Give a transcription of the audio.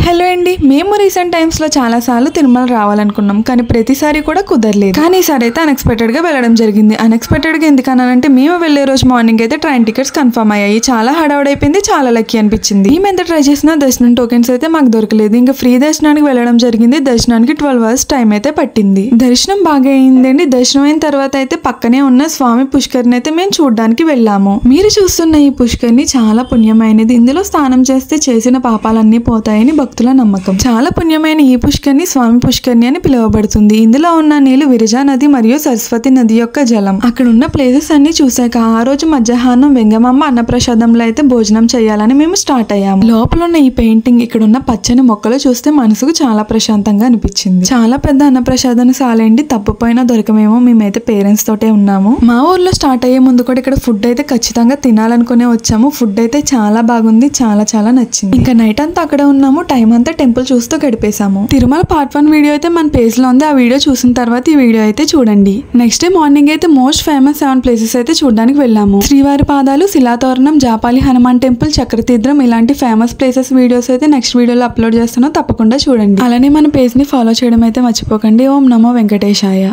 Hello అండి, మేము recent times లో చాలా సార్లు తిరుమల రావాలనుకున్నాం, కానీ ప్రతిసారి కూడా కుదరలేదు. కానీ ఈసారి అయితే అన్ఎక్స్పెక్టెడ్ గా వెళ్ళడం జరిగింది. అన్ఎక్స్పెక్టెడ్ గా ఎందుకన్నానంటే మేము వెళ్లే రోజు మార్నింగ్ అయితే ట్రైన్ టికెట్స్ కన్ఫర్మ్ అయ్యాయి. చాలా హడావుడైపోయింది, చాలా లక్కీ అనిపించింది. మేము ఎంత ట్రై చేసినా దర్శనం టోకెన్స్ అయితే మాకు దొరకలేదు. ఇంకా ఫ్రీ దర్శనానికి వెళ్ళడం జరిగింది. దర్శనానికి 12 hours టైం అయితే పట్టింది. దర్శనం బాగా అయిందండి. దర్శనం అయిన తర్వాత అయితే పక్కనే ఉన్న స్వామి పుష్కర్ని అయితే మేము చూడడానికి వెళ్ళాము. మీరు చూస్తున్న ఈ పుష్కర్ని చాలా పుణ్యమైనది. ఇందులో స్నానం చేస్తే చేసిన పాపాలన్నీ పోతాయని భక్తుల నమ్మకం. చాలా పుణ్యమైన ఈ పుష్కర్ని స్వామి పుష్కర్ని అని పిలువబడుతుంది. ఇందులో ఉన్న నీళ్లు విరజా నది మరియు సరస్వతి నది యొక్క జలం. అక్కడ ఉన్న ప్లేసెస్ అన్ని చూసాక ఆ రోజు మధ్యాహ్నం వెంగమమ్మ అన్నప్రసాదంలో అయితే భోజనం చేయాలని మేము స్టార్ట్ అయ్యాము. లోపల ఉన్న ఈ పెయింటింగ్, ఇక్కడ ఉన్న పచ్చని మొక్కలు చూస్తే మనసుకు చాలా ప్రశాంతంగా అనిపించింది. చాలా పెద్ద అన్నప్రసాదాన్ని సాలేండి, తప్పుపోయినా దొరకమేమో. మేమైతే పేరెంట్స్ తోటే ఉన్నాము. మా ఊర్లో స్టార్ట్ అయ్యే ముందు కూడా ఇక్కడ ఫుడ్ అయితే ఖచ్చితంగా తినాలనుకునే వచ్చాము. ఫుడ్ అయితే చాలా బాగుంది, చాలా చాలా నచ్చింది. ఇంకా నైట్ అంతా అక్కడ ఉన్నాము. టైం అంతా టెంపుల్ చూస్తూ గడిపేశాము. తిరుమల పార్ట్ 1 వీడియో అయితే మన పేజ్ లో ఉంది. ఆ వీడియో చూసిన తర్వాత ఈ వీడియో అయితే చూడండి. నెక్స్ట్ డే మార్నింగ్ అయితే మోస్ట్ ఫేమస్ 7 ప్లేసెస్ అయితే చూడడానికి వెళ్ళాము. శ్రీవారి పాదాలు, శిలాతోరణం, జాపాలి హనుమాన్ టెంపుల్, చక్రతీర్థం, ఇలాంటి ఫేమస్ ప్లేసెస్ వీడియోస్ అయితే నెక్స్ట్ వీడియోలో అప్లోడ్ చేస్తాను, తప్పకుండా చూడండి. అలానే మన పేజ్ ని ఫాలో చేయడం అయితే మర్చిపోకండి. ఓం నమో వెంకటేశాయ.